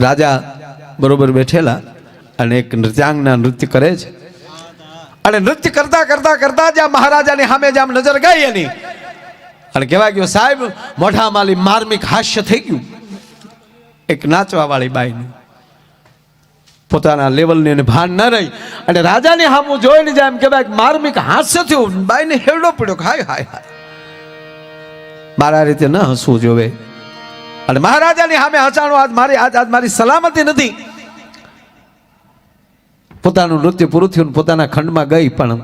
રાજા બરોબર બેઠેલા અને એક નૃત્યાંગના નૃત્ય કરે છે અને નૃત્ય કરતા કરતા કરતા જ્યાં મહારાજાની સામે જ્યાં નજર ગઈ એની અને કહેવાય ગયો સાહેબ મોઢામાલી માર્મિક હાસ્ય થઈ ગયું. એક નાચવા વાળી બાઈનું પોતાના લેવલની એને ભાન ન રહી અને રાજાની સામું જોઈને જાય એમ કહેવાય માર્મિક હાસ્ય થયું. બાઈને હેરડો પડ્યો હાય હાય હાય મારા રીતે ન હસવું જોવે. અને મહારાજાની સામે હચાણું આજ મારી સલામતી નથી. પોતાનું નૃત્ય પૂરું થયું પોતાના ખંડમાં ગઈ પણ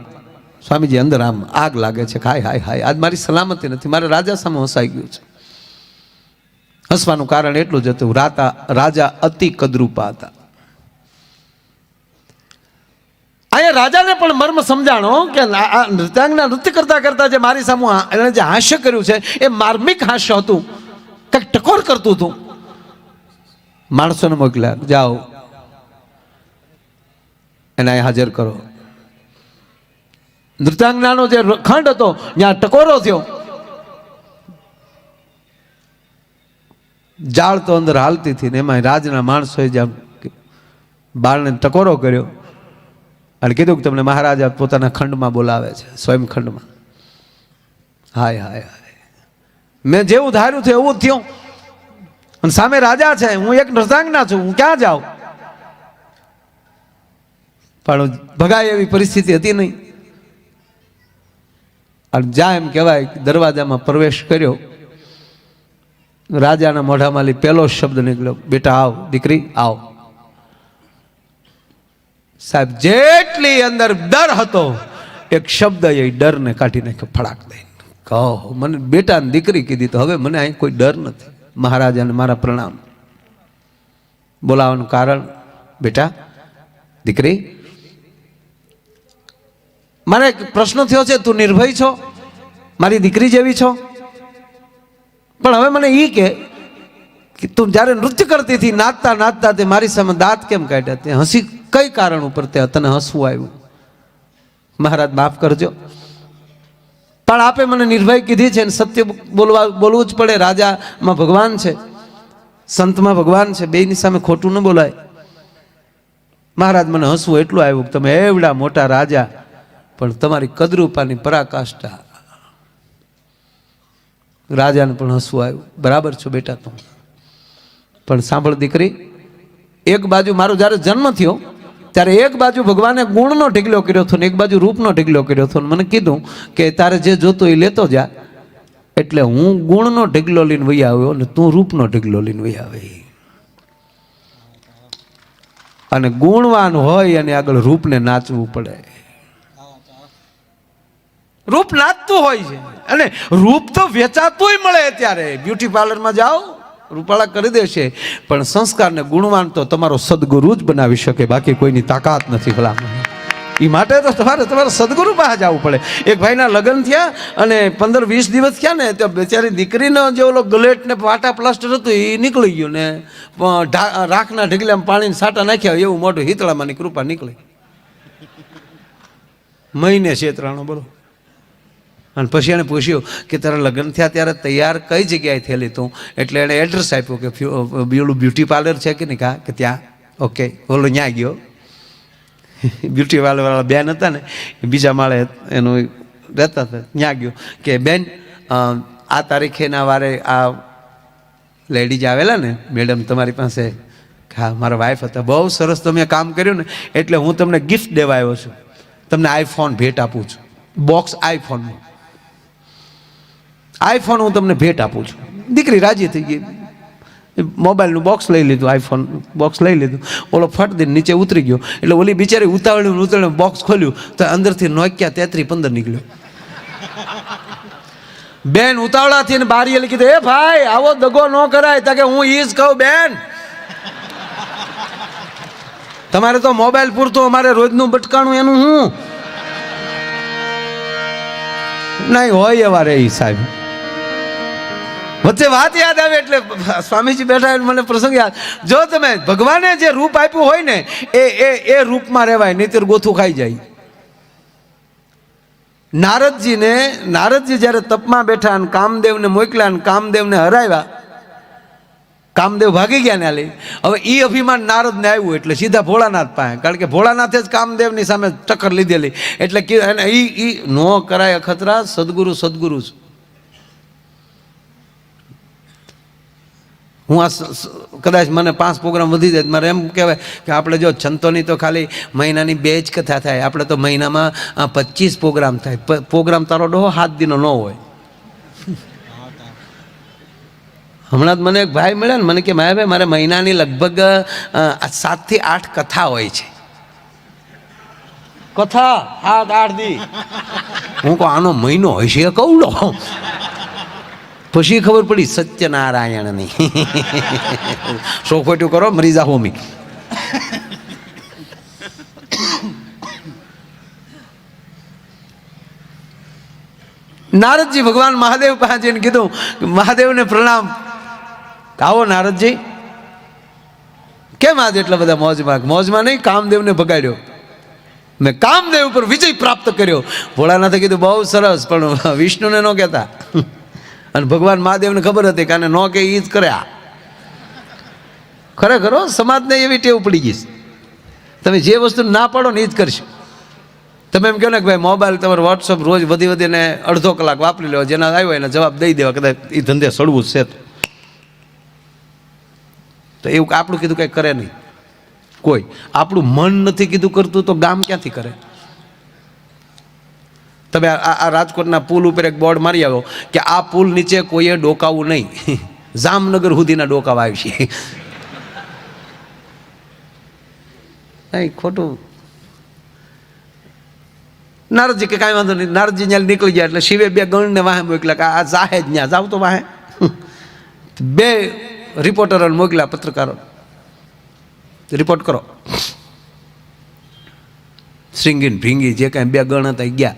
સ્વામીજી અંદર આમ આગ લાગે છે હાય હાય હાય આજ મારી સલામતી નથી. મારા રાજા સામે હસાઈ ગયું છે. હસવાનું કારણ એટલું જ હતું રાજા અતિ કદરૂપા હતા. અહીંયા રાજાને પણ મર્મ સમજાણો કે નૃત્યાંગના નૃત્ય કરતા કરતા જે મારી સામે એને જે હાસ્ય કર્યું છે એ માર્મિક હાસ્ય હતું, કંઈક ટકોર કરતું હતું. માણસોને મોકલ્યા જાઓ એને હાજર કરો. નૃત્યાંગનાનો જે ખંડ હતો ત્યાં ટકોરો થયો. જાળ તો અંદર હાલતી હતી ને એમાં રાજના માણસોએ જેમ બાળને ટકોરો કર્યો અને કીધું કે તમને મહારાજા પોતાના ખંડમાં બોલાવે છે, સ્વયં ખંડમાં. હાય હાય હાય મેં જેવું ધાર્યું છે એવું જ થયું. અને સામે રાજા છે, હું એક નૃત્યાંગના છું, હું ક્યાં જાઉં? પણ ભગાય એવી પરિસ્થિતિ હતી નહીં. અને જ્યાં એમ કહેવાય દરવાજામાં પ્રવેશ કર્યો રાજાના મોઢામાંથી પહેલો શબ્દ નીકળ્યો બેટા આવ દીકરી આવ. સાહેબ જેટલી અંદર ડર હતો એક શબ્દ એ ડરને કાઢી નાખ્યો ફડાક દઈને. કહો મને બેટા ને દીકરી કીધી તો હવે મને અહીં કોઈ ડર નથી. મહારાજાને મારા પ્રણામ. બોલાવાનું કારણ બેટા દીકરી મારે એક પ્રશ્ન થયો છે, તું નિર્ભય છો, મારી દીકરી જેવી છો, પણ હવે મને એ કે તું જ્યારે નૃત્ય કરતી હતી નાચતા નાચતા તે મારી સામે દાંત કેમ કાઢ્યા? તે હસી કઈ કારણ ઉપર તે તને હસવું આવ્યું? મહારાજ માફ કરજો પણ આપે મને નિર્ભય કીધી છે, સત્ય બોલવું જ પડે. રાજામાં ભગવાન છે, સંતમાં ભગવાન છે, બેયની સામે ખોટું ન બોલાય. મહારાજ મને હસવું એટલું આવ્યું કે તમે એવડા મોટા રાજા પણ તમારી કદરૂપાની પરાકાષ્ઠા. રાજાને પણ હસવું આવ્યું. બરાબર છો બેટા તું, પણ સાંભળ દીકરી, એક બાજુ મારો જ્યારે જન્મ થયો ત્યારે એક બાજુ ભગવાને ગુણનો ઢગલો કર્યો હતો ને એક બાજુ રૂપનો ઢગલો કર્યો હતો. મને કીધું કે તારે જે જોતું એ લેતો જા. એટલે હું ગુણનો ઢગલો લઈને વહી આવ્યો અને તું રૂપનો ઢગલો લઈને વહી આવી. અને ગુણવાન હોય અને આગળ રૂપને નાચવું પડે. રૂપ નાચતું હોય છે અને રૂપ તો વેચાતુંય મળે. અત્યારે બ્યુટી પાર્લરમાં જાઓ રૂપાળા કરી દેશે, પણ સંસ્કારને ગુણવાન તો તમારો સદગુરુ જ બનાવી શકે, બાકી કોઈની તાકાત નથી. ભલા એ માટે તો તમારે સદગુરુ પાસે જવું પડે. એક ભાઈના લગ્ન થયા અને 15-20 દિવસ થયા ને તો બેચારી દીકરીનો જે ઓલો ગલેટ ને પાટા પ્લાસ્ટર હતું એ નીકળી ગયું ને રાખના ઢગલામાં પાણીને સાટા નાખ્યા એવું મોઢું હિતળામાંની કૃપા નીકળી. મહિને છેતરાણો બોલો. અને પછી એને પૂછ્યું કે તારા લગ્ન થયા ત્યારે તૈયાર કઈ જગ્યાએ થયેલી તું? એટલે એણે એડ્રેસ આપ્યું કે પેલું બ્યુટી પાર્લર છે કે નહીં કા કે ત્યાં. ઓકે ઓલો ત્યાં ગયો. બ્યુટી પાર્લરવાળા બેન હતા ને બીજા માળે એનું રહેતા હતા, ત્યાં ગયો કે બેન આ તારીખેના વારે આ લેડીઝ આવેલા ને મેડમ તમારી પાસે. હા મારા વાઈફ હતા. બહુ સરસ તમે કામ કર્યું ને એટલે હું તમને ગિફ્ટ દેવા આવ્યો છું, તમને આઈફોન ભેટ આપું છું. બોક્સ આઈફોનનું આઈફોન હું તમને ભેટ આપું છું. દીકરી રાજી થઈ ગઈ. મોબાઈલનું બોક્સ લઈ લીધું, આઈફોન બોક્સ લઈ લીધું. ઓલો ફટ દઈને નીચે ઉતરી ગયો એટલે ઓલી બિચારી ઉતાવળ્યું બોક્સ ખોલ્યું તો અંદરથી નોકિયા 3315 નીકળ્યો. બેન ઉતાવળાથી ને બારી એલી કીધું એ ભાઈ આવો દગો ન કરાય. તા કે હું ઈ જ કહું બેન તમારે તો મોબાઈલ પૂરતું, અમારે રોજનું બટકાણું એનું હું નહીં હોય એવા રે સાહેબ. વચ્ચે વાત યાદ આવે એટલે સ્વામીજી બેઠા મને પ્રસંગ યાદ. જો તમે ભગવાને જે રૂપ આપ્યું હોય ને એ રૂપમાં રહેવાય, નહીતર ગોથું ખાઈ જાય. નારદજી જ્યારે તપમાં બેઠા અને કામદેવને મોકલ્યા અને કામદેવને હરાવ્યા કામદેવ ભાગી ગયા ને આલી. હવે એ અભિમાન નારદને આવ્યું એટલે સીધા ભોળાનાથ પાસે, કારણ કે ભોળાનાથે જ કામદેવની સામે ટક્કર લીધેલી. એટલે એ નો કરાય અખતરા, સદગુરુ સદગુરુ છે. હું આ કદાચ મને 5 પ્રોગ્રામ વધી જાય મારે એમ કહેવાય કે આપણે જો સંતોની તો ખાલી મહિનાની 2 જ કથા થાય, આપણે તો મહિનામાં 25 પ્રોગ્રામ થાય. પ્રોગ્રામ તારો ડોહો 7 દિનો ન હોય. હમણાં જ મને એક ભાઈ મળ્યા ને, મને કે ભાઈ મારે મહિનાની લગભગ 7 થી 8 કથા હોય છે. કથા 7-8 દી. હું કહું આનો મહિનો હોય છે કવડો. પછી ખબર પડી સત્યનારાયણની. સોખોટ્યું કરો મરી જા હોમી. નારદજી ભગવાન મહાદેવ પાસે જઈને કીધું, મહાદેવને પ્રણામ. આવો નારદજી, કેમ આજે એટલા બધા મોજમાં? મોજમાં નહીં, કામદેવને ભગાડ્યો. મેં કામદેવ પર વિજય પ્રાપ્ત કર્યો. ભોળાનાથે કીધું બહુ સરસ, પણ વિષ્ણુને ન કહેતા. અને ભગવાન મહાદેવને ખબર હતી કે આને ન કે એ જ કર્યા. ખરેખર સમાજને એવી ટેવ પડી ગઈ છે, તમે જે વસ્તુ ના પાડો ને એ જ કરશો. તમે એમ કહો ને કે ભાઈ મોબાઈલ તમારો વોટ્સઅપ રોજ વધી વધીને અડધો કલાક વાપરી લેવો, જેના આવ્યો એને જવાબ દઈ દેવા, કદાચ એ ધંધે સડવું જ છે. તો એવું આપણું કીધું કંઈ કરે નહીં કોઈ. આપણું મન નથી કીધું કરતું તો ગામ ક્યાંથી કરે? તમે આ રાજકોટના પુલ ઉપર એક બોર્ડ મારી આવ્યો કે આ પુલ નીચે કોઈએ ડોકાવું નહીં. જામનગર સુધીના ડોકાવા આવી છે. ખોટું. નારદજી કે કાંઈ વાંધો નહીં. નારદજી ત્યાં નીકળી ગયા એટલે શિવે 2 ગણને વાહે મોકલ્યા કે આ જાહે જ ત્યાં જાવ તો વાહે. 2 રિપોર્ટરોને મોકલ્યા, પત્રકારો, રિપોર્ટ કરો. શ્રીંગીન ભીંગી જે કાંઈ 2 ગણ હતા ગયા.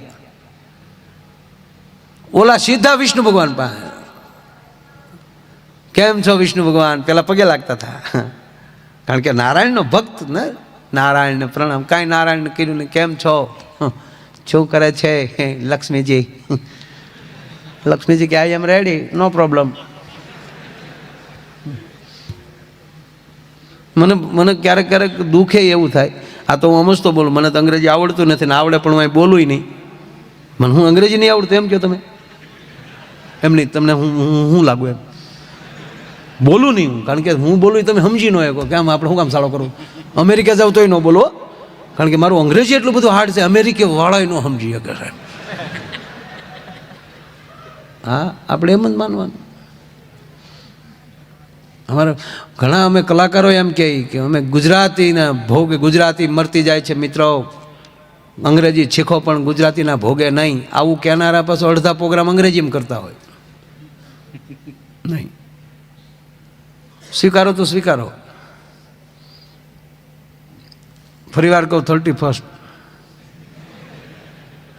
ઓલા સીધા વિષ્ણુ ભગવાન પાસે. કેમ છો વિષ્ણુ ભગવાન? પેલા પગે લાગતા હતા, કારણ કે નારાયણનો ભક્ત ને. નારાયણને પ્રણામ. કાંઈ નારાયણને કીધું નહીં. કેમ છો? શું કરે છે લક્ષ્મીજી? લક્ષ્મીજી કે આઈ એમ રેડી, નો પ્રોબ્લેમ. મને ક્યારેક ક્યારેક દુઃખે એવું થાય. આ તો હું સમજતો બોલું, મને તો અંગ્રેજી આવડતું નથી ને આવડે પણ હું બોલું નહીં. મને હું અંગ્રેજી નહીં આવડતું એમ કહો તમે? એમ નહીં, તમને હું લાગુ એમ બોલું નહીં હું, કારણ કે હું બોલું તમે સમજી ન શકો કે આમ આપણે શું કામ સાળો કરું. અમેરિકા જાવ તોય ન બોલો, કારણ કે મારું અંગ્રેજી એટલું બધું હાર્ડ છે, અમેરિકે વાળા ન સમજી શકે. હા, આપણે એમ જ માનવાનું. અમારે ઘણા અમે કલાકારો એમ કહે કે અમે ગુજરાતીના ભોગે, ગુજરાતી મરતી જાય છે મિત્રો, અંગ્રેજી શીખો પણ ગુજરાતીના ભોગે નહીં. આવું કહેનારા પાછો અડધા પ્રોગ્રામ અંગ્રેજીમાં કરતા હોય. નહીં, સ્વીકારો તો સ્વીકારો. ફરી વાર કહું, 31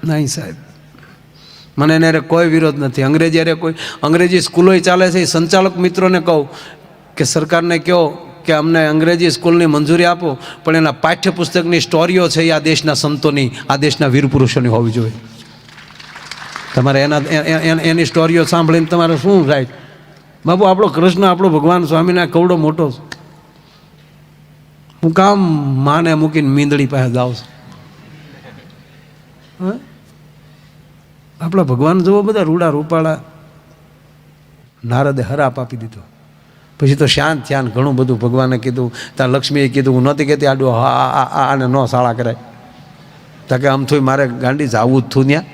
નહીં સાહેબ, મને એને કોઈ વિરોધ નથી. અંગ્રેજી અરે કોઈ અંગ્રેજી સ્કૂલો ચાલે છે, એ સંચાલક મિત્રોને કહું કે સરકારને કહો કે અમને અંગ્રેજી સ્કૂલની મંજૂરી આપો, પણ એના પાઠ્યપુસ્તકની સ્ટોરીઓ છે એ આ દેશના સંતોની, આ દેશના વીર પુરુષોની હોવી જોઈએ. તમારે એની સ્ટોરીઓ સાંભળીને તમારે શું થાય? બાબુ, આપણો કૃષ્ણ, આપણો ભગવાન સ્વામીના કવડો મોટો છે. હું કામ માને મૂકીને મીંદડી પાસે જાઉં છું? આપણા ભગવાન જુઓ, બધા રૂડા રૂપાળા. નારદે હરાપ આપી દીધો. પછી તો શાંત થયા ને ઘણું બધું ભગવાને કીધું. ત્યાં લક્ષ્મીએ કીધું, હું નહોતી કહેતી આડો આને ન શાળા કરાય. ત્યાં કે આમ થોઈ મારે ગાંડી જવું જ થયું ત્યાં.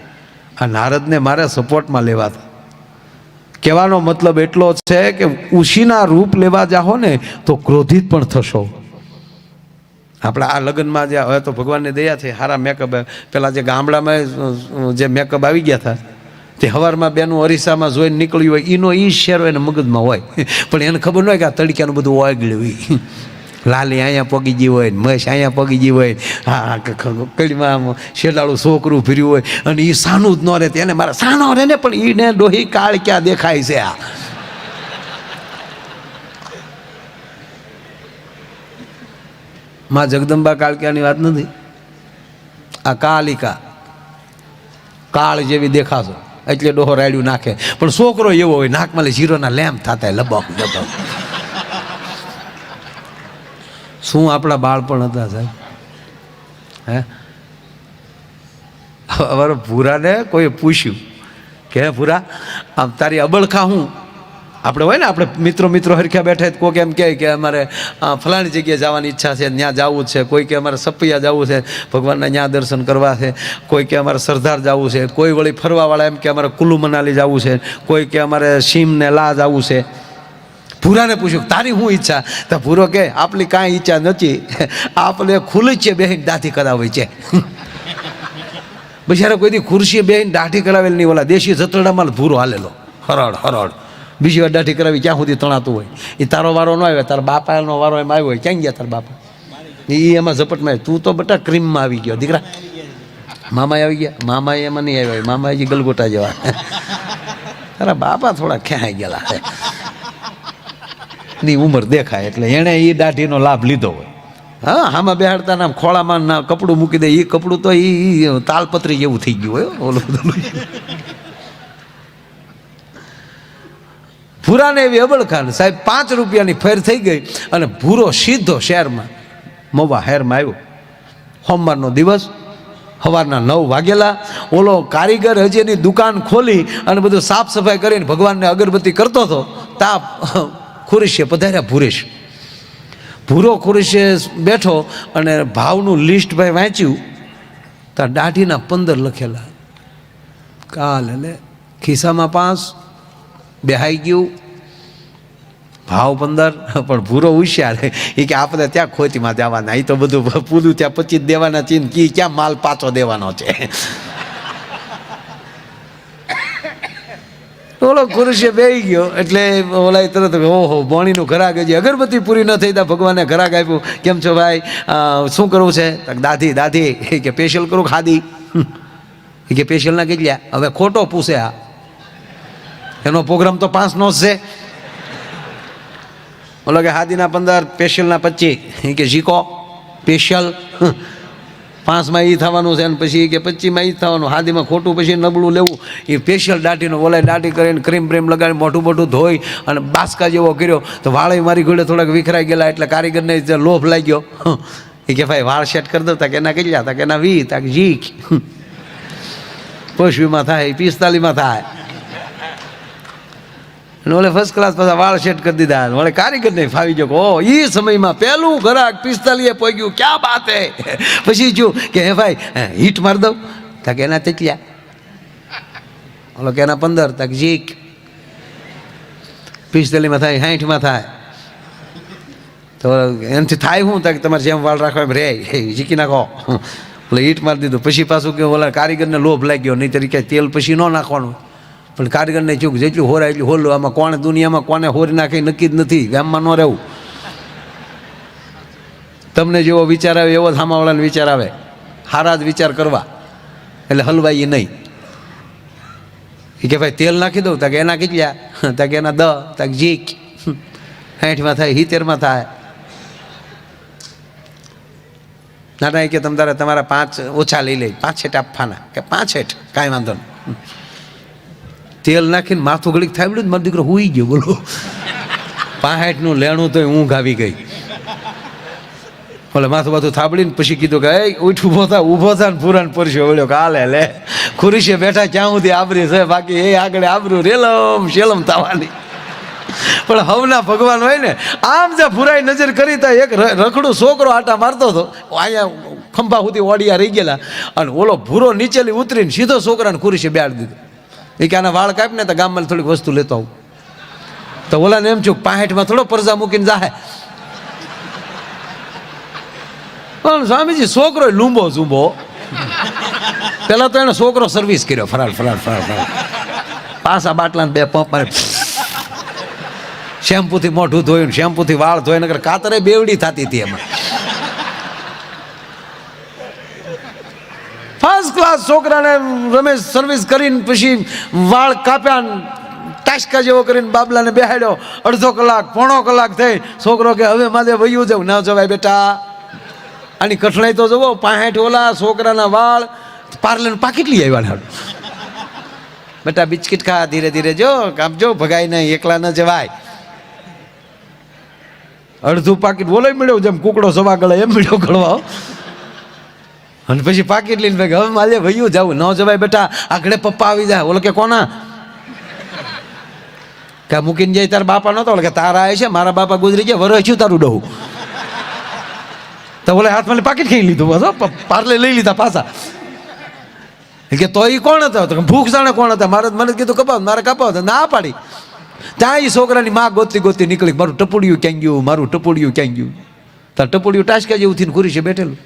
આ નારદને મારે સપોર્ટમાં લેવા હતા. કહેવાનો મતલબ એટલો છે કે ઉશીના રૂપ લેવા જાઓ ને તો ક્રોધિત પણ થશો. આપણા આ લગ્નમાં જે હવે તો ભગવાનની દયા છે, સારા મેકઅપ. પેલા જે ગામડામાં જે મેકઅપ આવી ગયા હતા તે સવારમાં બેનું અરીસામાં જોઈને નીકળ્યું હોય, એનો એ શેરો એને મગજમાં હોય, પણ એને ખબર ન હોય કે આ તડક્યાનું બધું ઓગળ્યું હોય. લાલી અહીંયા પગી ગઈ હોય, મહેશ અહીંયા પગી ગઈ હોય, હા કડીમાં શેલાળું છોકરું ફર્યું હોય, અને એ સાનું જ ન રહે. એને મારા સાનો રહે ને, પણ એને ડોહી કાળ ક્યાં દેખાય છે? આ માં જગદંબા કાળક્યાની વાત નથી, આ કાલિકા કાળ જેવી દેખાશો એટલે ડોહો રાડ્યું નાખે. પણ છોકરો એવો હોય, નાકમાં જીરોના લેમ્પ થતા લબક લબક. શું આપણા બાળપણ હતા સાહેબ. હે અમારો ભૂરાને કોઈ પૂછ્યું કે હે ભૂરા આમ તારી અબળખા હું, આપણે હોય ને આપણે મિત્રો હરખ્યા બેઠા કોઈક એમ કહે કે અમારે ફલાણી જગ્યાએ જવાની ઈચ્છા છે, ત્યાં જવું છે. કોઈ કે અમારે સપૈયા જવું છે, ભગવાનના ત્યાં દર્શન કરવા છે. કોઈ કે અમારે સરદાર જવું છે. કોઈ વળી ફરવાવાળા એમ કે અમારે કુલ્લુ મનાલી જવું છે. કોઈ કે અમારે સીમને લા જવું છે. ભૂરાને પૂછ્યું તારી શું ઈચ્છા? તો ભૂરો કે આપણી કાંઈ ઈચ્છા નથી, આપણે ખુલ્લી છે બેહીને દાઢી કરાવી છે. બિચારા કોઈ દી ખુરશીએ બેહીને દાઢી કરાવેલ નહીં. ઓલા દેશી જતરડામાં ભૂરો હાલેલો હરડ બીજી વાર દાઢી કરાવી ક્યાં સુધી તણાતું હોય. એ તારો વારો ન આવ્યો, તારા બાપાનો વારો એમ આવ્યો હોય. ક્યાં ગયા તારા બાપા? એ એમાં ઝપટમાં. તું તો બટા ક્રીમમાં આવી ગયો દીકરા. મામા આવી ગયા? મામા એમાં નહીં આવ્યા, મામા હજી ગલગોટા જેવા. તારા બાપા થોડા ક્યાં ગયેલા ની ઉંમર દેખાય એટલે એણે એ દાઢીનો લાભ લીધો હોય. હા, આમાં બેહાડતા નામ ખોળામાં ના કપડું મૂકી દે. એ કપડું તો એ તાલપત્રી જેવું થઈ ગયું હોય ઓલું બધું. ભૂરાને એવી અબળખાન સાહેબ 5 રૂપિયાની ફેર થઈ ગઈ અને ભૂરો સીધો શહેરમાં મવા શહેરમાં આવ્યો. સોમવારનો દિવસ, સવારના 9 વાગેલા. ઓલો કારીગર હજી એની દુકાન ખોલી અને બધું સાફ સફાઈ કરીને ભગવાનને અગરબત્તી કરતો હતો. તા ખુરશીએ પધાર્યા ભૂરેશ. ભૂરો ખુરશીએ બેઠો અને ભાવનું લિસ્ટ ભાઈ વાંચ્યું. તા દાઢીના 15 લખેલા. કાલ એટલે ખિસ્સામાં 5 બેહાઈ ગયું, ભાવ 15. પણ ભૂરો હોશિયાર એ કે આપણે ત્યાં ખોતીમાં જવાના, એ તો બધું પૂરું ત્યાં 25 દેવાના છે ને ક્યાં માલ પાછો દેવાનો છે. ઓલો ખુરશીએ બેહી ગયો એટલે ઓલા તરત ઓહો બોણીનું ઘરાક હજી અગરબત્તી પૂરી ન થઈ તા ભગવાને ઘરાક આપ્યું. કેમ છો ભાઈ, શું કરવું છે? દાદી કે સ્પેશિયલ કરું ખાધી. એ કે સ્પેશિયલ ના કેટલા? હવે ખોટો પૂછે. આ એનો પ્રોગ્રામ તો 5નો જ છે. ઓલો કે હાદીના 15, સ્પેશિયલના 25. કે શીખો સ્પેશિયલ 5માં એ થવાનું છે અને પછી કે 25માં એ થવાનું. હાદીમાં ખોટું પછી નબળું લેવું. એ સ્પેશિયલ દાઢીનો બોલાય દાઢી કરીને ક્રીમ બ્રીમ લગાડી મોઢું ધોઈ અને બાસકા જેવો કર્યો. તો વાળે મારી ઘોડે થોડાક વિખરાઈ ગયેલા એટલે કારીગરને લોભ લાગ્યો. એ કે ભાઈ વાળ સેટ કરી દઉં. તાકે એના કેટલા? તાકે એના 20. તાકે જીક 25માં થાય, 45માં થાય. અને ઓલે ફર્સ્ટ ક્લાસ પાછા વાળ સેટ કરી દીધા. ઓલે કારીગરને ફાવી ગયો. ઓ એ સમયમાં પહેલું ઘરાક 45 પહોંચ્યું. ક્યાં બાત હે. પછી જો કે હે ભાઈ હીટ મારી દઉં. તાકે એના કેટલા? ઓલો કે એના 15. તાકે જીક 45માં થાય, 60માં થાય. તો એનાથી થાય શું? તાકે તમારે જેમ વાળ રાખવા એમ રે જીકી નાખો. એટલે હીટ મારી દીધું. પછી પાછું કે ઓલા કારીગરને લોભ લાગ્યો. નહીં તરીકે તેલ પછી ન નાખવાનું. પણ કારીગરને ચૂક જેટલું હોરાય એટલું હોલું. આમાં કોણે દુનિયામાં કોને હોરી નાખે નક્કી જ નથી. ગામમાં ન રહેવું. તમને જેવો વિચાર આવે એવો સામાવાળાને વિચાર આવે. સારા જ વિચાર કરવા એટલે હલવાઈ નહીં. એ કે ભાઈ તેલ નાખી દઉં. તાકે એના કેટલા? તાકે એના 10. તાકે જીક 60માં થાય, 70માં થાય. ના કે તમારા 5 ઓછા લઈ લે. 5 છેટ આપવાના. કે 5 છેટ કાંઈ વાંધો નહીં. તેલ નાખીને માથું ઘડીક થાબડ્યું. મારો દીકરો હુઈ ગયો. બોલો 65નું લેણું તો ઊંઘ આવી ગઈ. ઓલે માથું થાબડીને પછી કીધું કે ઉઠ ઊભો થા ને પૂરાને પરસ્યો વળ્યો કે હાલે લે ખુરશીએ બેઠા ક્યાં સુધી આબરી છે. બાકી એ આગળ આબરું રેલમ શેલમ થવાની. પણ હવના ભગવાન હોય ને આમ જે ભૂરાઈ નજર કરી તા એક રખડું છોકરો આટા મારતો હતો. અહીંયા ખંભા સુધી ઓડિયા રહી ગયેલા અને ઓલો ભૂરો નીચેલી ઉતરીને સીધો છોકરાને ખુરશીએ બેહાડી દીધો. એ કે આના વાળ કાપીને તો ગામમાં થોડીક વસ્તુ લેતો આવું. તો ઓલાને એમ છું 65માં થોડો પરજા મૂકીને જાહે. પણ સ્વામીજી છોકરો લૂંબો ઝૂંબો. પેલા તો એને છોકરો સર્વિસ કર્યો. ફરાળ પાછા બાટલા 2 પંપ મારે. શેમ્પૂથી મોઢું ધોયું, શેમ્પૂથી વાળ ધોઈ. નકર કાતરે બેવડી થતી હતી એમાં. ફર્સ્ટ ક્લાસ છોકરાને રમેશ સર્વિસ કરીને પછી વાળ કાપ્યા, ટાસકા જેવો કરીને બાબલાને બેહાડ્યો. અડધો કલાક પોણો કલાક થઈ. છોકરો કે હવે મારે વયું જવું. ના જવાય બેટા, આની કઠણાઈ તો જવો. 65 ઓલા છોકરાના વાળ પાર્લર પાકીટ લઈ આવ્યા. બેટા બિસ્કિટ ખા, ધીરે ધીરે જો કાપજો, ભગાઈ નહીં, એકલા ન જવાય. અડધું પાકીટ બોલાઈ મળ્યો, જેમ કુકડો સવા ગળે એમ મળ્યો ગળવા. અને પછી પાકીટ લઈને ભાઈ હવે માલે ભૈયું જાવું ન જવાય બેટા, આગળ પપ્પા આવી જાય. ઓલો કે કોના કે મૂકીને જાય તારા બાપા નતો કે તારા આવે છે, મારા બાપા ગુજરી ગયા વરસ છું તારું ડહું. તો બોલે હાથમાં પાકીટ ખાઈ લીધું, બસ પાર્લે લઈ લીધા પાછા. કે તો એ કોણ હતો? તો ભૂખ જાણે કોણ હતા. મારે મને કીધું કપાવ, મારે કપાવ, ના પાડી. ત્યાં એ છોકરાની માં ગોતી ગોતી નીકળી, મારું ટપુડિયું ક્યાં ગયું, મારું ટપુડિયું ક્યાં ગયું. તાર ટપુડિયું ટાસકા જેવું થઈને ખુરી છે બેઠેલું.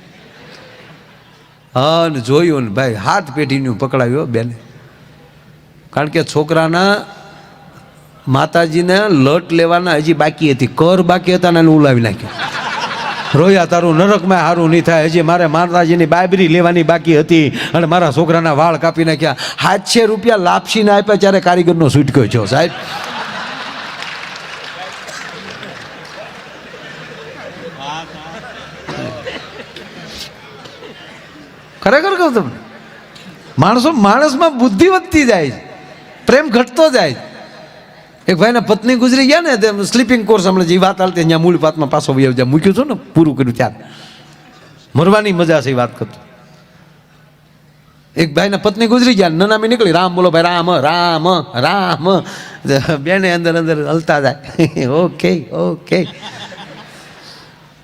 હા ને જોયું ને ભાઈ હાથ પેઢીનું પકડાવ્યો બેને. કારણ કે છોકરાના માતાજીને લટ લેવાના હજી બાકી હતી, કર બાકી હતા ને ઉલાવી નાખ્યો. રોયા તારું નરકમાં સારું નહીં થાય, હજી મારે માતાજીની બાબરી લેવાની બાકી હતી અને મારા છોકરાના વાળ કાપી નાખ્યા. 700 રૂપિયા લાપસીને આપ્યા ત્યારે કારીગરનો છૂટક્યો છો સાહેબ. ખરેખર કહું તમને, માણસમાં બુદ્ધિ વધતી જાય, પ્રેમ ઘટતો જાય. એક ભાઈના પત્ની ગુજરી ગયા ને, તે સ્લીપિંગ કોર્સ હમણાં જે વાત હાલતી ત્યાં મૂળ વાતમાં પાછો મૂક્યું છું ને, પૂરું કર્યું ત્યારે મરવાની મજા છે એ વાત કરતો. એક ભાઈના પત્ની ગુજરી ગયા, નનામી નીકળી, રામ બોલો ભાઈ, રામ રામ રામ. બેને અંદર અંદર હલતા જાય. Okay okay.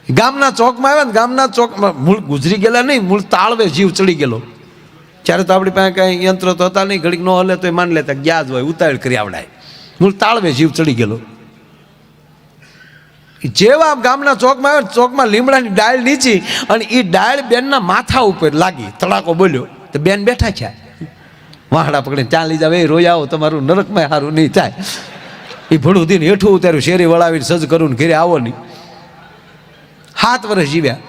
ગામના ચોકમાં આવ્યા ને, ગામના ચોકમાં મૂળ ગુજરી ગયેલા નહીં, મૂળ તાળવે જીવ ચડી ગયેલો. ત્યારે તો આપણી પાસે કાંઈ યંત્ર તો હતા નહીં, ઘડીક ન હલે તો માન લેતા ગયા જ હોય, ઉતાવળ કરી આવડાય. મૂળ તાળવે જીવ ચડી ગયેલો. જેવા ગામના ચોકમાં આવ્યો, ચોકમાં લીમડાની ડાળ નીચી અને એ ડાળ બેનના માથા ઉપર લાગી, તડાકો બોલ્યો. તો બેન બેઠા છે, વાહડા પકડીને ત્યાં લઈ જાવ, એ રોઈ આવો, તમારું નરકમાં સારું નહીં થાય. એ ભડું દીને હેઠું ઉતાર્યું, શેરી વળાવીને સજ કરું ઘેરે આવો નહીં. 7 વર્ષ જીવ્યા.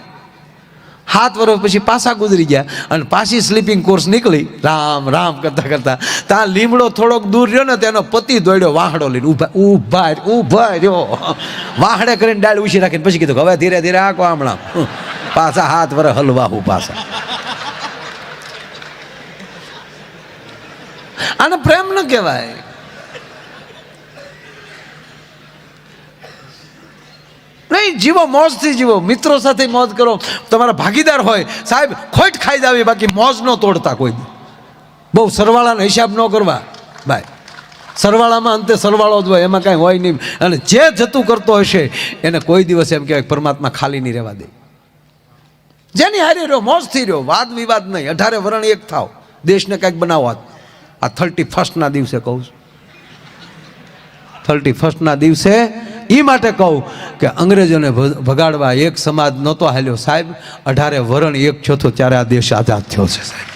7 વર્ષ પછી પાછા ગુજરી ગયા અને પાછી સ્લીપિંગ કોર્સ નીકળી, રામ રામ કરતા કરતા ત્યાં લીમડો થોડોક દૂર રહ્યો ને, તેનો પતિ દોડ્યો વાહડો લઈને, ઊભા રહ્યો, વાહડે કરીને ડાળ ઉછી રાખીને પછી કીધું હવે ધીરે ધીરે આકો હમણાં પાછા 7 વર્ષ હલવાહું પાછા. આને પ્રેમ ન કહેવાય. નહીં, જીવો, મોજથી જીવો, મિત્રો સાથે મોજ કરો. તમારા ભાગીદાર હોય સાહેબ, ખોટ ખાઈ જાવી, બાકી મોજ ન તોડતા કોઈ. બહુ સરવાળાનો હિસાબ ન કરવા ભાઈ. સરવાળામાં અંતે સરવાળો જ હોય, એમાં કાંઈ હોય નહીં. અને જે જતું કરતો હશે એને કોઈ દિવસ એમ કહેવાય પરમાત્મા ખાલી નહીં રહેવા દે. જેની હારી રહ્યો, મોજથી રહ્યો, વાદ વિવાદ નહીં, 18 વરણ એક થાવ, દેશને કંઈક બનાવો. આ 31 દિવસે કહું છું, 31 દિવસે એ માટે કહું કે અંગ્રેજોને ભગાડવા એક સમાજ નહોતો હાલ્યો સાહેબ. 18 વરણ એક થયો હતો ત્યારે આ દેશ આઝાદ થયો છે સાહેબ.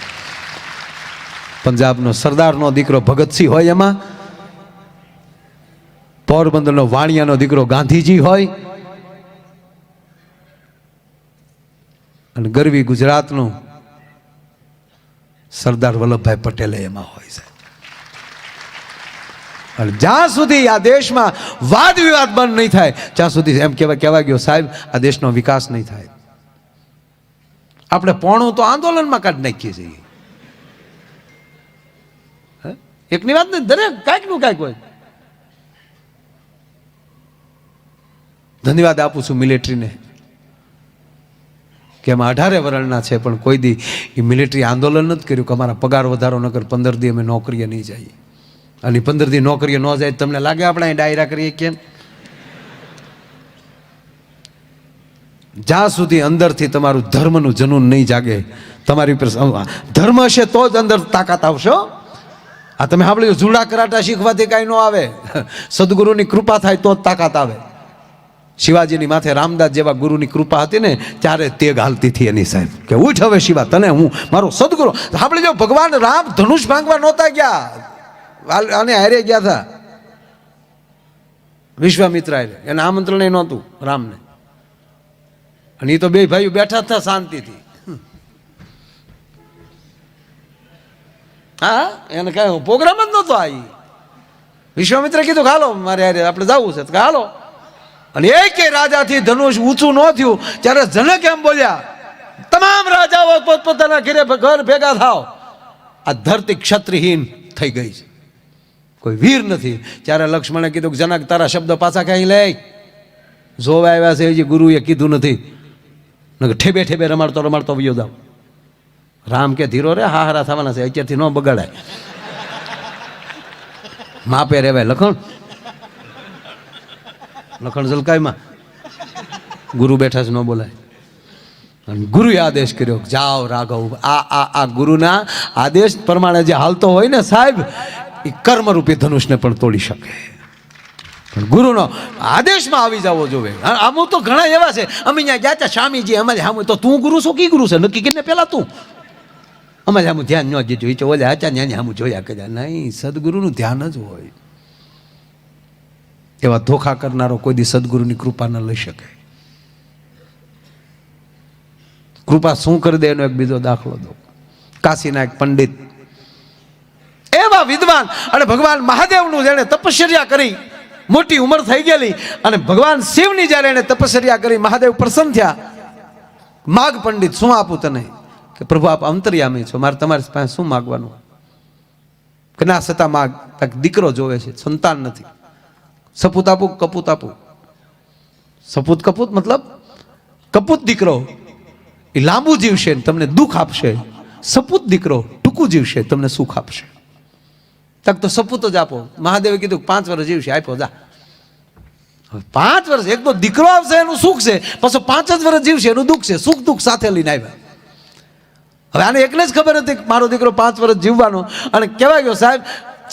પંજાબનો સરદારનો દીકરો ભગતસિંહ હોય, એમાં પોરબંદરનો વાણિયાનો દીકરો ગાંધીજી હોય, અને ગરવી ગુજરાતનું સરદાર વલ્લભભાઈ પટેલ એમાં હોય સાહેબ. અને જ્યાં સુધી આ દેશમાં વાદ વિવાદ બંધ નહીં થાય ત્યાં સુધી એમ કહેવા ગયો સાહેબ, આ દેશનો વિકાસ નહીં થાય. આપણે પોણું તો આંદોલનમાં કાઢી નાખીએ છીએ. એકની વાત નહીં, દરેક કાંઈક નું કાંઈક હોય. ધન્યવાદ આપું છું મિલિટરીને કે એમાં 18 વરણના છે, પણ કોઈ દી એ મિલિટરી આંદોલન નથી કર્યું કે અમારા પગાર વધારો ન કરે, 15 દી અમે નોકરીએ નહીં જઈએ. અને 15 દી નોકરીએ ન જાય તમને લાગે આપણે અહીં ડાયરા કરીએ કેમ? જ્યાં સુધી અંદરથી તમારું ધર્મનું જનૂન નહીં જાગે, તમારી ઉપર ધર્મ હશે તો જ અંદર તાકાત આવશે. આ તમે સાંભળ્યું, જુડા કરાટા શીખવાથી કાંઈ ન આવે, સદગુરુની કૃપા થાય તો જ તાકાત આવે. શિવાજીની માથે રામદાસ જેવા ગુરુની કૃપા હતી ને ત્યારે તેગ હાલતી હતી એની સાહેબ, કે ઉઠ હવે શિવા, તને હું મારો સદગુરુ. સાંભળી જાઓ, ભગવાન રામ ધનુષ ભાંગવા નહોતા ગયા, અને હારે ગયા હતા વિશ્વામિત્ર હારે, એને આમંત્રણ નહોતું રામને. અને એ તો બે ભાઈઓ બેઠા હતા શાંતિથી. હા, એને કઈ પ્રોગ્રામ જ નહોતો. આ વિશ્વામિત્રે કીધું હાલો મારે હારે આપણે જવું છે, હાલો. અને એક રાજાથી ધનુષ ઊંચું ન થયું ત્યારે જનક એમ બોલ્યા, તમામ રાજાઓ પોતપોતાના ઘર ભેગા થાવ, આ ધરતી ક્ષત્રિહીન થઈ ગઈ છે, કોઈ વીર નથી. ત્યારે લક્ષ્મણે કીધું કે જનક તારા શબ્દ પાછા કઈ લે. જોવા આવ્યા છે હજી ગુરુએ કીધું નથી, ઠેબે ઠેબે રમાડતો રમાડતો વયો જાવ. રામ કે ધીરો રે, હા હારા થવાના છે, અત્યારથી ન બગાડાય, માપે રેવાય. લખણ જલકાઈમાં ગુરુ બેઠા છે, ન બોલાય. અને ગુરુએ આદેશ કર્યો, જાઓ રાઘવ. આ ગુરુના આદેશ પ્રમાણે જે હાલતો હોય ને સાહેબ, એ કર્મરૂપી ધનુષને પણ તોડી શકે. પણ ગુરુનો આદેશમાં આવી જવો જોવે. અમુક તો ઘણા એવા છે, અમે ત્યાં ગયા હતા સ્વામીજી અમારે સામે, તો તું ગુરુ છો કી ગુરુ છે નક્કી કરીને પેલા તું અમારે સામું ધ્યાન ન દીધું, એ તો ઓલે આચા ત્યાં સામું જોયા કર્યા. નહીં, સદગુરુનું ધ્યાન જ હોય. એવા ધોખા કરનારો કોઈ દી સદગુરુની કૃપા ન લઈ શકે. કૃપા શું કરી દે એનો એક બીજો દાખલો દો. કાશીના એક પંડિત એવા વિદ્વાન, અને ભગવાન મહાદેવનું જેણે તપશ્ચર્યા કરી, મોટી ઉંમર થઈ ગયેલી, અને ભગવાન શિવની જ્યારે એને તપશ્ચર્યા કરી, મહાદેવ પ્રસન્ન થયા. માગ પંડિત, શું આપું તને? કે પ્રભુ આપ અંતર્યામી છો, મારે તમારી પાસે શું માગવાનું? કે ના છતાં માગ. દીકરો જોવે છે, સંતાન નથી. સપૂત આપું, કપૂત આપું? સપૂત કપૂત મતલબ કપૂત દીકરો એ લાંબુ જીવશે, તમને દુઃખ આપશે. સપૂત દીકરો ટૂંકું જીવશે, તમને સુખ આપશે. તક તો સપૂત જ આપો. મહાદેવે કીધું 5 વર્ષ જીવશે, આપ્યો જા. 5 વર્ષ, એક તો દીકરો આવશે એનું સુખ છે, પાછો 5 જ વર્ષ જીવશે એનું દુઃખ છે. સુખ દુઃખ સાથે લઈને આવ્યા. હવે આને એકને જ ખબર હતી કે મારો દીકરો 5 વર્ષ જીવવાનો, અને કહેવાય ગયો સાહેબ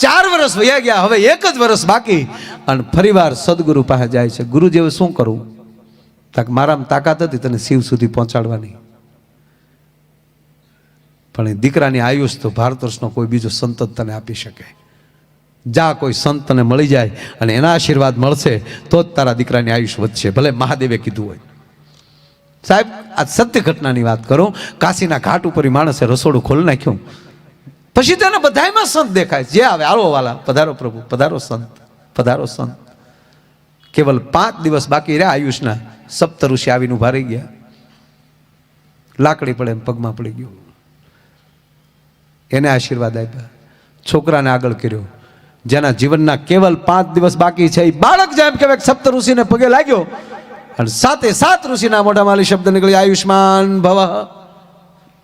4 વર્ષ વયા ગયા, હવે 1 જ વર્ષ બાકી. અને ફરીવાર સદગુરુ પાસે જાય છે. ગુરુજી હવે શું કરું? તક મારામાં તાકાત હતી તને શિવ સુધી પહોંચાડવાની, પણ એ દીકરાની આયુષ તો ભારત વર્ષનો કોઈ બીજો સંત જ તને આપી શકે. જા કોઈ સંત તને મળી જાય અને એના આશીર્વાદ મળશે તો જ તારા દીકરાની આયુષ વધશે, ભલે મહાદેવે કીધું હોય. સાહેબ આ સત્ય ઘટનાની વાત કરું. કાશીના ઘાટ ઉપર માણસે રસોડું ખોલી નાખ્યું. પછી તેને બધાયમાં સંત દેખાય. જે આવે આવો વાલા, પધારો પ્રભુ, પધારો સંત, પધારો સંત. કેવલ 5 દિવસ બાકી રહ્યા આયુષના. સપ્ત ઋષિ આવીને ઉભા રહી ગયા. લાકડી પડે એમ પગમાં પડી ગયું. એને આશીર્વાદ આપ્યા. છોકરાને આગળ કર્યો. જેના જીવનના કેવલ 5 દિવસ બાકી છે એ બાળક જેમ કહેવાય સપ્ત ઋષિને પગે લાગ્યો, અને 7 ઋષિના મોઢામાં શબ્દ નીકળી, આયુષ્માન ભવ.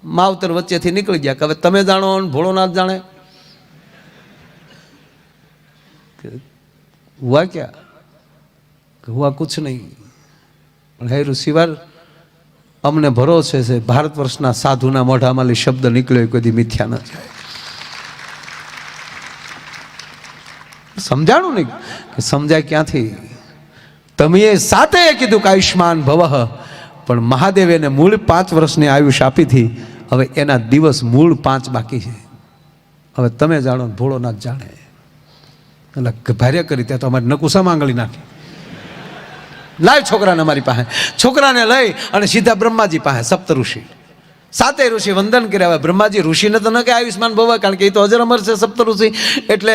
માવતર વચ્ચેથી નીકળી ગયા કે હવે તમે જાણો ને ભોળોનાથ જાણે. હુઆ ક્યા? હુઆ કુછ નહીં. પણ હે ઋષિવાર, અમને ભરોસે છે ભારત વર્ષના સાધુના મોઢામાં શબ્દ નીકળ્યો કદી મિથ્યા ન જાય. સમજાણું નહીં કે સમજાય ક્યાંથી? તમે એ 7 કીધું કે આયુષ્માન ભવ, પણ મહાદેવ એને મૂળ 5 વર્ષની આયુષ આપી હતી. હવે એના દિવસ મૂળ 5 બાકી છે. હવે તમે જાણો, ભોળોનાથ જાણે. એટલે ભાર્ય કરી ત્યાં તો અમારે નકુસા માંગળી નાખી. લાવ છોકરાને અમારી પાસે. છોકરાને લઈ અને સીધા બ્રહ્માજી પાસે. સપ્ત ઋષિ, 7 ઋષિ વંદન કર્યા. હવે બ્રહ્માજી ઋષિને તો ન કે આયુષ્માન ભવ, કારણ કે એ તો અજર અમર છે સપ્ત ઋષિ, એટલે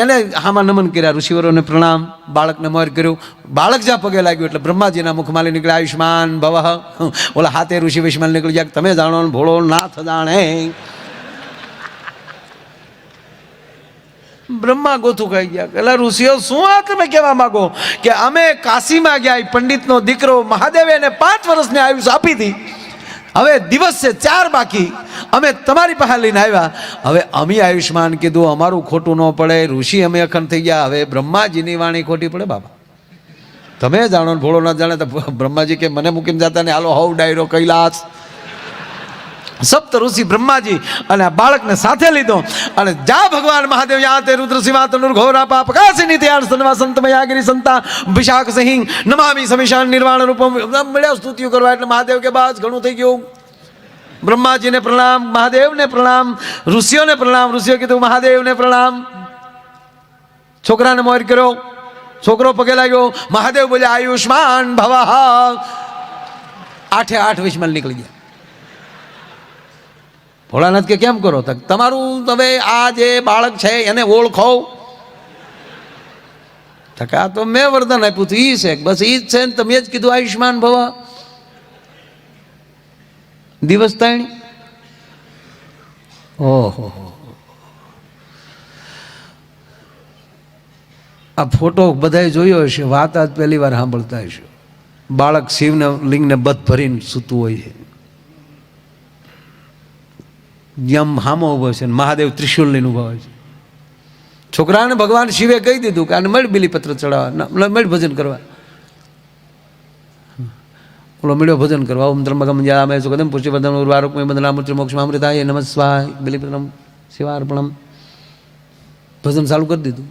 એને હામાં નમન કર્યા. ઋષિવરોને પ્રણામ. બાળકને મોર કર્યું. બાળક જ્યાં પગે લાગ્યું એટલે બ્રહ્માજીના મુખમાંથી નીકળ્યા આયુષ્માન ભવ. ઓલા 7 ઋષિ વિષમાં નીકળી ગયા, તમે જાણો ને ભોળો નાથ જાણે. બ્રહ્મા ગોથું ખાઈ ગયા. એટલે ઋષિઓ શું આ તમે કહેવા માંગો કે અમે કાશીમાં ગયા, પંડિતનો દીકરો મહાદેવે એને 5 વર્ષની આયુષ આપી હતી, હવે દિવસ છે 4 બાકી, અમે તમારી પાસે લઈને આવ્યા. હવે અમે આયુષ્માન કીધું, અમારું ખોટું ન પડે. ઋષિ અમે અખંડ થઈ ગયા. હવે બ્રહ્માજીની વાણી ખોટી પડે બાબા. તમે જાણો ભોળો ના જાણે. તો બ્રહ્માજી કે મને મૂકીને જતા ને હાલો હવ ડાયરો કૈલાસ. સપ્ત ઋષિ બ્રહ્માજી અને આ બાળકને સાથે લીધો અને જા ભગવાન મહાદેવ યા તે રુદ્ર શિવા તનુર ઘોરા પાપ કાશિની ત્યાર સનવા સંતમયાગિરી સંતા વિશાખ સિંહ નમામી સમિશાન નિર્વાણ રૂપમ. મળ્યા સ્તુતિઓ કરવા એટલે મહાદેવ કે બસ ઘણું થઈ ગયું. બ્રહ્માજીને પ્રણામ, મહાદેવને પ્રણામ, ઋષિઓને પ્રણામ. ઋષિઓ કીધું મહાદેવને પ્રણામ. છોકરાને મોર કર્યો. છોકરો પગે લાગ્યો. મહાદેવ બોલ્યા આયુષ્માન ભવ. 8 વિષમાં નીકળી ગયા. ભોળાનાથ કે કેમ કરો? તમારું હવે આ જે બાળક છે એને ઓળખો. આ તો મેં વરદાન આપ્યું હતું, ઈ છે બસ, ઈ જ છે ને તમે જ કીધું આયુષ્માન ભવ. દિવસ 3. ઓહો, આ ફોટો બધાએ જોયો હશે, વાત આજ પહેલી વાર સાંભળતા હશે. બાળક શિવને લિંગને બધ ભરીને સૂતું હોય છે, યમ હામો ઉભો છે, મહાદેવ ત્રિશુલ લઈને ઉભા હોય છે. છોકરાને ભગવાન શિવે કહી દીધું કે આને મળ બિલીપત્ર ચડાવવા, મળ ભજન કરવા. ઓલો મળ્યો ભજન કરવા, ઓમ ત્રંબકમ યજામહે સુગંધિમ પુષ્ટિવર્ધનમ ઉર્વારુકમિવ બંધનામૃત્યુ મોક્ષમામૃતાય નમઃ સ્વાહાય બિલીપત્રમ શિવાર્પણમ. ભજન ચાલુ કરી દીધું.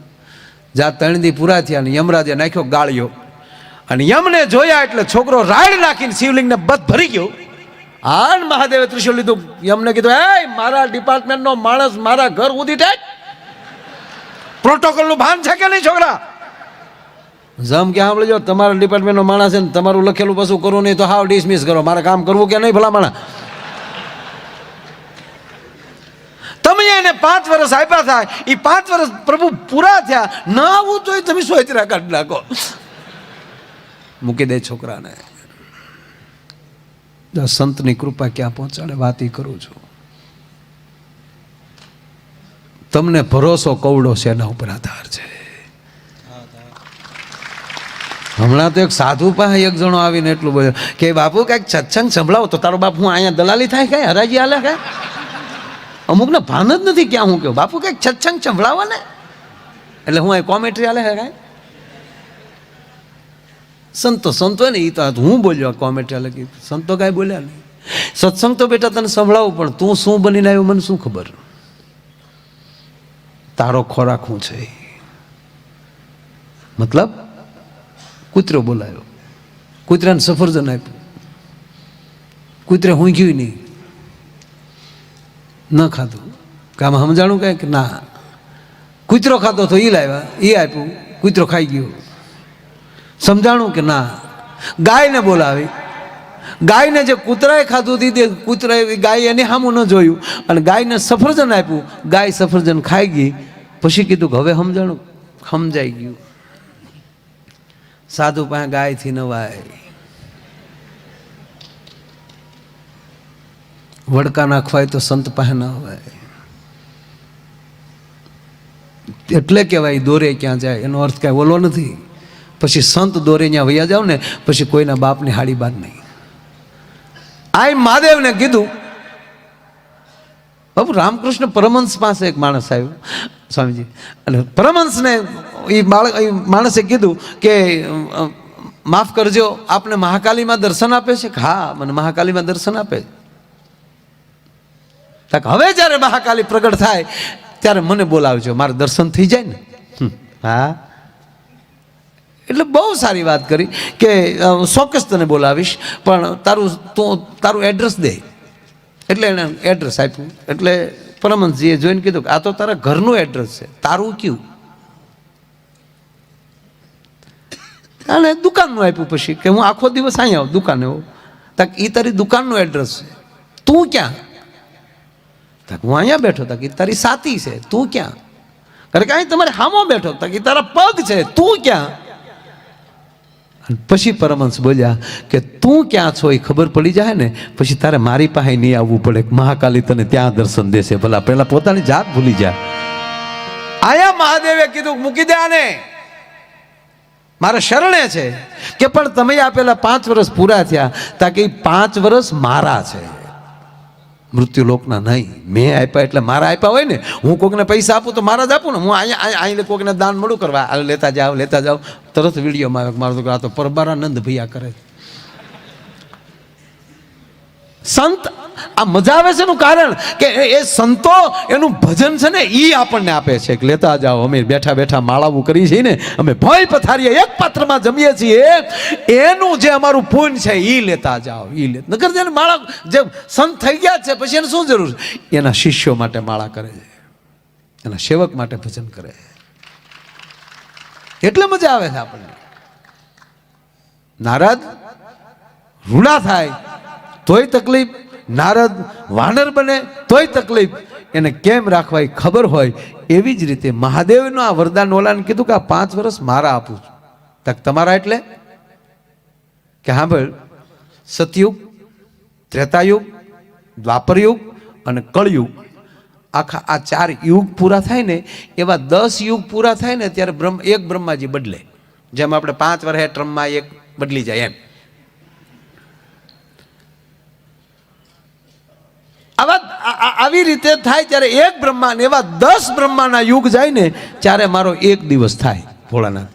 જ્યાં 3 દી પૂરા થયા ને યમરાજે નાખ્યો ગાળ્યો, અને યમને જોયા એટલે છોકરો રાડ નાખીને શિવલિંગને બધ ભરી ગયો. આન મહાદેવે ત્રિશુલ લીધું, યમને કીધું, એ મારા ડિપાર્ટમેન્ટનો માણસ મારા ઘર ઉધી ટેક, પ્રોટોકોલનું ભાન છે કે નહીં છોકરા? જમ કે સાંભળજો, તમારા ડિપાર્ટમેન્ટનો માણસ છે ને તમારું લખેલું પાછું કરવું નહીં તો હાવ ડિસમિસ કરો. મારે કામ કરવું કે નહીં ભલામણા? તમે એને 5 વર્ષ આપ્યા થાય, એ 5 વર્ષ પ્રભુ પૂરા થયા, ના આવું તો તમે સોયતરા કાઢી નાખો. મૂકી દે છોકરાને. સંતની કૃપા ક્યાં પહોંચાડે, વાત કરું છું. તમને ભરોસો કવડો છે એના ઉપર આધાર છે. હમણાં તો એક સાધુ પાસે એક જણો આવીને એટલું બોલ્યો કે બાપુ કાંઈક સત્સંગ સંભળાવો. તો તારો બાપ હું અહીંયા દલાલી થાય, કાંઈ હરાજી હાલે કાંઈ? અમુકને ભાન જ નથી ક્યાં હું કહું, બાપુ કંઈક સત્સંગ સંભળાવો ને. એટલે હું અહીં કોમેન્ટ્રી હાલે હે કાંઈ? સંતો ને એ તો હું બોલ્યો કોમેન્ટ્રી હાલે કે સંતો કાંઈ બોલ્યા નહીં. સત્સંગ તો બેટા તને સંભળાવું, પણ તું શું બનીને આવ્યો મને શું ખબર? તારો ખોરાક શું છે? મતલબ કૂતરો બોલાયો, કૂતરાને સફરજન આપ્યું, કૂતરે હું ગયું નહીં, ન ખાધું. કે આમાં સમજાણું કાંઈ કે ના, કૂતરો ખાતો તો એ લાવ્યા, એ આપ્યું, કૂતરો ખાઈ ગયો. સમજાણું કે ના. ગાયને બોલાવી, ગાયને જે કૂતરાએ ખાધું હતી તે કૂતરાએ ગાય એની સામું ન જોયું અને ગાયને સફરજન આપ્યું, ગાય સફરજન ખાઈ ગઈ. પછી કીધું કે હવે સમજાણું, સમજાઈ ગયું. સાધુ પાસે ગાયથી નવાય, વડકા નાખવાય તો સંત પાસે ના હોય. એટલે કહેવાય દોરે ક્યાં જાય, એનો અર્થ કાંઈ ઓલો નથી. પછી સંત દોરે ત્યાં વૈયા જાવ ને પછી કોઈના બાપની હાડી બાદ નહીં. આ મહાદેવને કીધું. બાબુ રામકૃષ્ણ પરમહંસ પાસે એક માણસ આવ્યો, સ્વામીજી, અને પરમહંસને એ માણસે કીધું કે માફ કરજો, આપને મહાકાલીમાં દર્શન આપે છે? હા, મને મહાકાલીમાં દર્શન આપે. હવે જ્યારે મહાકાલી પ્રગટ થાય ત્યારે મને બોલાવજો, મારે દર્શન થઈ જાય ને. હા, એટલે બહુ સારી વાત કરી કે ચોક્કસ તને બોલાવીશ, પણ તારું એડ્રેસ દે. એટલે એને એડ્રેસ આપ્યું. એટલે પરમહંસજીએ જોઈને કીધું કે આ તો તારા ઘરનું એડ્રેસ છે, તારું કયું? અને દુકાનનું આપ્યું. પછી કે હું આખો દિવસ અહીંયા આવું દુકાને હોઉં. તક એ તારી દુકાનનું એડ્રેસ છે, તું ક્યાં? તક હું અહીંયા બેઠો, તક એ તારી સાથી છે, તું ક્યાં? કારણ કે અહીં તમારે હામો બેઠો, તક એ તારા પગ છે, તું ક્યાં? પછી પરમહંસ બોલ્યા કે તું ક્યાં છો એ ખબર પડી જાય ને પછી તારે મારી પાસે નહીં આવવું પડે, મહાકાલી તને ત્યાં દર્શન દેશે. ભલા પેલા પોતાની જાત ભૂલી જાય. આયા મહાદેવે કીધું મૂકી દે આને, મારે શરણે છે. કે પણ તમે આપેલા 5 વર્ષ પૂરા થયા, તાકે 5 વર્ષ મારા છે, મૃત્યુલોકના નહીં. મેં આપ્યા એટલે મારા આપ્યા હોય ને. હું કોકને પૈસા આપું તો મારા જ આપું ને. હું અહીંયા કોકને દાન મળું કરવા, લેતા જાઓ તરત વિડીયોમાં આવે મારો આ તો પરબારાનંદ ભૈયા કરે. સંત આ મજા આવે છે એનું કારણ કે એ સંતો એનું ભજન છે ને એ આપણને આપે છે કે લેતા જાઓ. અમે બેઠા બેઠા માળાવું કરી છીએ ને, અમે ભય પથારીએ એક પાત્રમાં જમીએ છીએ, એનું જે અમારું પુણ્ય છે એ લેતા જાઓ. નકર જેને માળા જે સંત થઈ ગયા છે પછી એને શું જરૂર છે? એના શિષ્યો માટે માળા કરે છે, એના સેવક માટે ભજન કરે છે. એટલે મજા આવે છે આપણને. નારદ રૂડા થાય તોય તકલીફ, નારદ વાનર બને તોય તકલીફ. એને કેમ રાખવા એ ખબર હોય. એવી જ રીતે મહાદેવનું આ વરદાન ઓલાને કીધું કે આ 5 વર્ષ મારા આપું છું. તક તમારા એટલે કે હા ભાઈ, સતયુગ, ત્રેતાયુગ, દ્વાપરયુગ અને કળયુગ, આખા આ 4 યુગ પૂરા થાય ને એવા 10 યુગ પૂરા થાય ને ત્યારે એક બ્રહ્માજી બદલે. જેમ આપણે 5 વર્ષે ટ્રમમાં એક બદલી જાય એમ. આવી રીતે થાય ત્યારે એક બ્રહ્મા ને એવા 10 બ્રહ્માના યુગ જાય ને ત્યારે મારો એક દિવસ થાય ભોળાનાથ.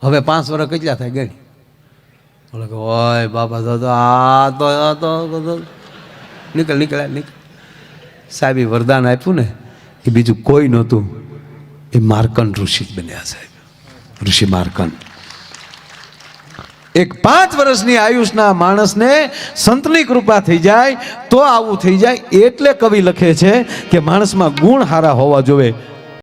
હવે 5 વર્ષ કેટલા થાય ગણી? બોલે કે ઓય બાપા તો આ તો નીકળ સાહેબ વરદાન આપ્યું ને એ બીજું કોઈ નહોતું, એ માર્કંડ ઋષિ બન્યા સાહેબ, ઋષિ માર્કંડ. એક 5 વર્ષની આયુષના માણસને સંતની કૃપા થઈ જાય તો આવું થઈ જાય. એટલે કવિ લખે છે કે માણસમાં ગુણ હારા હોવા જોવે